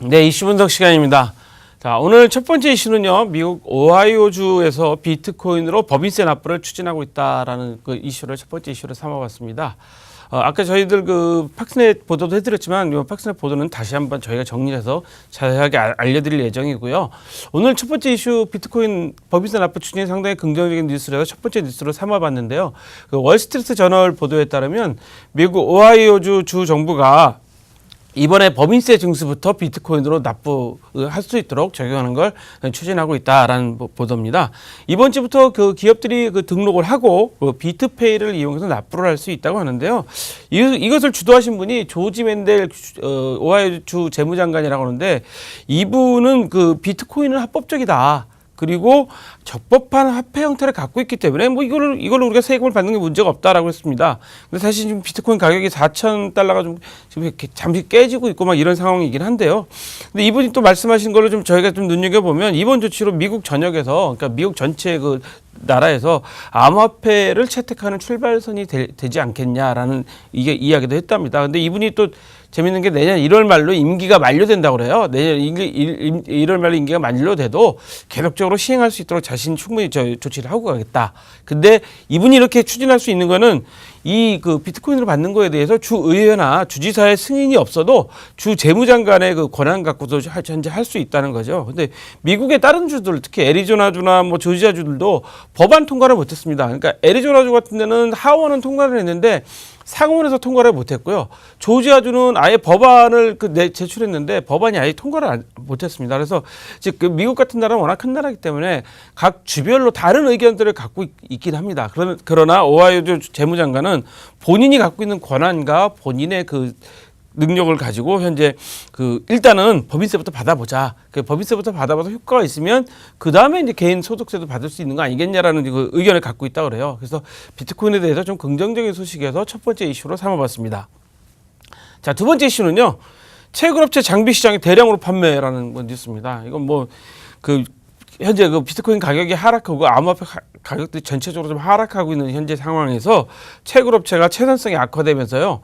네, 이슈 분석 시간입니다. 자, 오늘 첫 번째 이슈는요, 미국 오하이오주에서 비트코인으로 법인세 납부를 추진하고 있다라는 그 이슈를 첫 번째 이슈로 삼아봤습니다. 아까 저희들 그 팍스넷 보도도 해드렸지만, 이 팍스넷 보도는 다시 한번 저희가 정리해서 자세하게 알려드릴 예정이고요. 오늘 첫 번째 이슈 비트코인 법인세 납부 추진이 상당히 긍정적인 뉴스라서 첫 번째 뉴스로 삼아봤는데요. 그 월스트리트 저널 보도에 따르면 미국 오하이오주 주 정부가 이번에 법인세 징수부터 비트코인으로 납부할 수 있도록 적용하는 걸 추진하고 있다라는 보도입니다. 이번 주부터 그 기업들이 그 등록을 하고 그 비트페이를 이용해서 납부를 할 수 있다고 하는데요. 이것을 주도하신 분이 조지 맨델 오하이오주 재무장관이라고 하는데, 이분은 그 비트코인은 합법적이다. 그리고 적법한 화폐 형태를 갖고 있기 때문에 뭐 이걸로 우리가 세금을 받는 게 문제가 없다라고 했습니다. 근데 사실 지금 비트코인 가격이 4,000달러가 좀 지금 이렇게 잠시 깨지고 있고 막 이런 상황이긴 한데요. 근데 이분이 또 말씀하신 걸로 좀 저희가 좀 눈여겨보면, 이번 조치로 미국 전역에서, 그러니까 미국 전체 그 나라에서 암호화폐를 채택하는 출발선이 되지 않겠냐라는 이야기도 했답니다. 근데 이분이 또 재밌는 게 내년 1월 말로 임기가 만료된다고 그래요. 내년 1월 말로 임기가 만료돼도 계속적으로 시행할 수 있도록 자신이 충분히 조치를 하고 가겠다. 근데 이분이 이렇게 추진할 수 있는 거는 이 그 비트코인을 받는 거에 대해서 주의회나 주지사의 승인이 없어도 주 재무장관의 그 권한 갖고도 현재 할 수 있다는 거죠. 근데 미국의 다른 주들, 특히 애리조나주나 뭐 조지아주들도 법안 통과를 못했습니다. 그러니까 애리조나주 같은 데는 하원은 통과를 했는데 상원에서 통과를 못했고요. 조지아주는 아예 법안을 제출했는데 법안이 아예 통과를 못했습니다. 그래서 즉 그 미국 같은 나라는 워낙 큰 나라이기 때문에 각 주별로 다른 의견들을 갖고 있긴 합니다. 그러나 오하이오주 재무장관은 본인이 갖고 있는 권한과 본인의 그 능력을 가지고 현재 그 일단은 법인세부터 받아보자. 그 법인세부터 받아봐서 효과가 있으면 그 다음에 이제 개인 소득세도 받을 수 있는 거 아니겠냐라는 그 의견을 갖고 있다 그래요. 그래서 비트코인에 대해서 좀 긍정적인 소식에서 첫 번째 이슈로 삼아봤습니다. 자, 두 번째 이슈는요, 채굴업체 장비 시장에 대량으로 판매라는 뉴스입니다. 이건 뭐 그 현재 그 비트코인 가격이 하락하고 암호화폐 가격들이 전체적으로 좀 하락하고 있는 현재 상황에서 채굴업체가 채산성이 악화되면서요,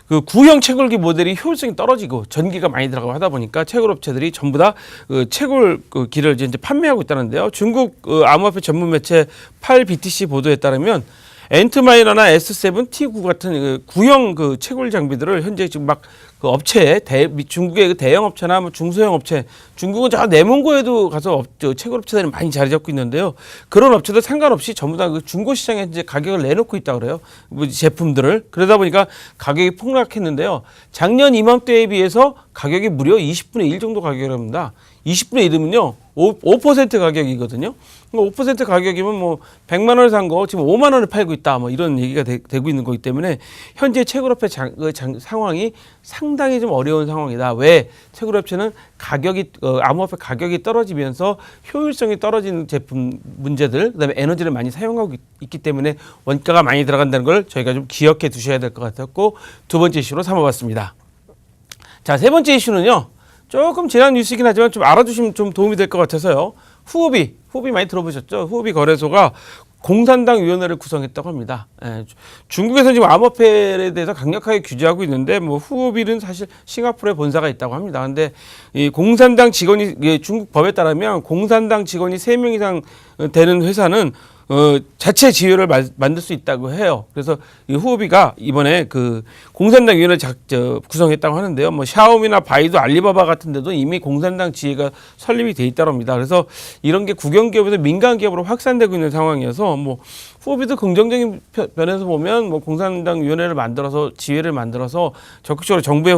그 구형 채굴기 모델이 효율성이 떨어지고 전기가 많이 들어가고 하다 보니까 채굴업체들이 전부 다 그 채굴기를 이제 판매하고 있다는데요. 중국 암호화폐 전문 매체 8BTC 보도에 따르면 엔트마이너나 S7, T9 같은 그 구형 그 채굴 장비들을 현재 지금 막 그 업체에 중국의 그 대형 업체나 뭐 중소형 업체, 중국은 저 내몽고에도 가서 채굴업체들이 많이 자리 잡고 있는데요. 그런 업체들 상관없이 전부 다 그 중고 시장에 이제 가격을 내놓고 있다 그래요. 뭐 제품들을. 그러다 보니까 가격이 폭락했는데요. 작년 이맘때에 비해서 가격이 무려 20분의 1 정도 가격입니다. 20분의 1이면요. 5% 가격이거든요. 5% 가격이면 뭐 100만 원을 산 거 지금 5만 원을 팔고 있다. 뭐 이런 얘기가 되고 있는 거기 때문에 현재 채굴업체 상황이 상당히 좀 어려운 상황이다. 왜? 채굴업체는 가격이 암호화폐 가격이 떨어지면서 효율성이 떨어지는 제품 문제들, 그다음에 에너지를 많이 사용하고 있기 때문에 원가가 많이 들어간다는 걸 저희가 좀 기억해 두셔야 될 것 같았고, 두 번째 이슈로 삼아봤습니다. 자, 세 번째 이슈는요, 조금 지난 뉴스이긴 하지만 좀 알아두시면 좀 도움이 될 것 같아서요. 후오비 많이 들어보셨죠? 후오비 거래소가 공산당 위원회를 구성했다고 합니다. 예, 중국에서 지금 암호화폐에 대해서 강력하게 규제하고 있는데, 뭐 후오비는 사실 싱가포르에 본사가 있다고 합니다. 근데 이 공산당 직원이, 중국 법에 따르면 공산당 직원이 3명 이상 되는 회사는 자체 지위를 만들 수 있다고 해요. 그래서 이 후오비가 이번에 그 공산당 위원회를 구성했다고 하는데요. 뭐 샤오미나 바이두, 알리바바 같은 데도 이미 공산당 지위가 설립이 돼 있다고 합니다. 그래서 이런 게 국영기업에서 민간기업으로 확산되고 있는 상황이어서, 뭐 후오비도 긍정적인 면에서 보면 뭐 공산당 위원회를 만들어서 지위를 만들어서 적극적으로 정부에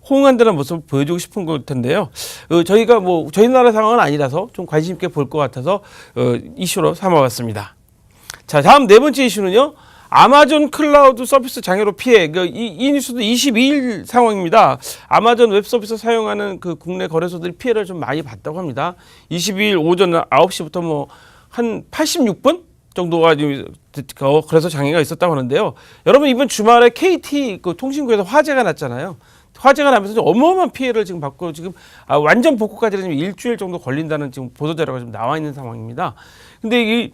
호응한다는 모습을 보여주고 싶은 걸 텐데요. 저희가 뭐 저희 나라 상황은 아니라서 좀 관심 있게 볼 것 같아서 이슈로 삼아봤습니다. 자, 다음 네 번째 이슈는요, 아마존 클라우드 서비스 장애로 피해. 이 뉴스도 22일 상황입니다. 아마존 웹 서비스 사용하는 그 국내 거래소들이 피해를 좀 많이 봤다고 합니다. 22일 오전 9시부터 뭐 한 86분 정도가 그래서 장애가 있었다고 하는데요. 여러분, 이번 주말에 KT 그 통신구에서 화재가 났잖아요. 화재가 나면서 어마어마한 피해를 지금 받고, 지금 완전 복구까지는 지금 일주일 정도 걸린다는 지금 보도자료가 좀 나와 있는 상황입니다. 근데 이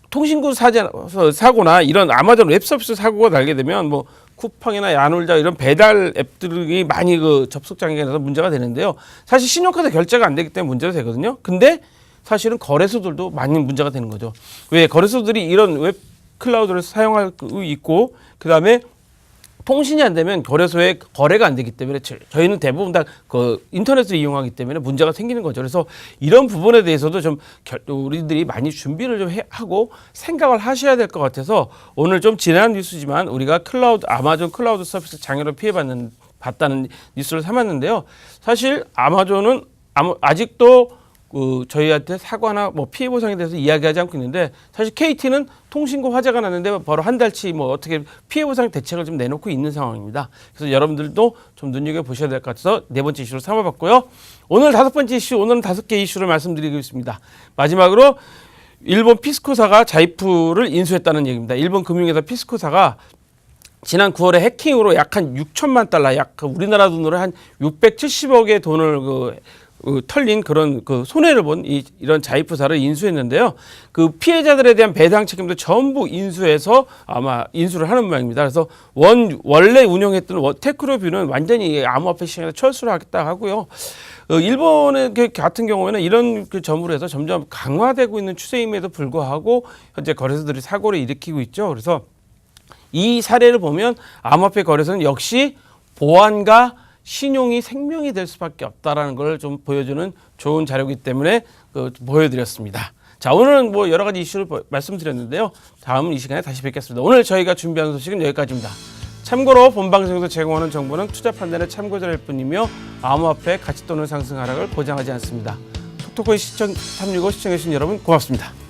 통신구 사고나 이런 아마존 웹서비스 사고가 나게 되면 뭐 쿠팡이나 야놀자 이런 배달 앱들이 많이 그 접속 장애가 나서 문제가 되는데요. 사실 신용카드 결제가 안 되기 때문에 문제가 되거든요. 근데 사실은 거래소들도 많이 문제가 되는 거죠. 왜 거래소들이 이런 웹 클라우드를 사용할 수 있고 그다음에 통신이 안 되면 거래소에 거래가 안 되기 때문에 저희는 대부분 다 그 인터넷을 이용하기 때문에 문제가 생기는 거죠. 그래서 이런 부분에 대해서도 좀 우리들이 많이 준비를 좀 하고 생각을 하셔야 될 것 같아서 오늘 좀 지난 뉴스지만 우리가 아마존 클라우드 서비스 장애로 봤다는 뉴스를 삼았는데요. 사실 아마존은 아직도 저희한테 사과나 뭐 피해 보상에 대해서 이야기하지 않고 있는데 사실 KT는 통신고 화재가 났는데 바로 한 달치 뭐 어떻게 피해 보상 대책을 좀 내놓고 있는 상황입니다. 그래서 여러분들도 좀 눈여겨 보셔야 될 것 같아서 네 번째 이슈로 삼아봤고요. 오늘 다섯 번째 이슈, 오늘은 5개 이슈를 말씀드리겠습니다. 마지막으로 일본 피스코사가 자이프를 인수했다는 얘기입니다. 일본 금융회사 피스코사가 지난 9월에 해킹으로 약 한 6천만 달러, 약 우리나라 돈으로 한 670억의 돈을 털린 그런 손해를 본 이런 자이프사를 인수했는데요. 그 피해자들에 대한 배상 책임도 전부 인수해서 아마 인수를 하는 모양입니다. 그래서 원래 운영했던 테크로뷰는 완전히 암호화폐 시장에서 철수를 하겠다 하고요. 일본의 같은 경우에는 이런 점으로 해서 점점 강화되고 있는 추세임에도 불구하고 현재 거래소들이 사고를 일으키고 있죠. 그래서 이 사례를 보면 암호화폐 거래소는 역시 보안과 신용이 생명이 될 수밖에 없다라는 걸 좀 보여주는 좋은 자료이기 때문에 보여드렸습니다. 자, 오늘은 뭐 여러 가지 이슈를 말씀드렸는데요. 다음 이 시간에 다시 뵙겠습니다. 오늘 저희가 준비한 소식은 여기까지입니다. 참고로 본 방송에서 제공하는 정보는 투자 판단의 참고자일 뿐이며 암호화폐 가치 또는 상승 하락을 보장하지 않습니다. 톡톡코인 시청 365 시청해주신 여러분 고맙습니다.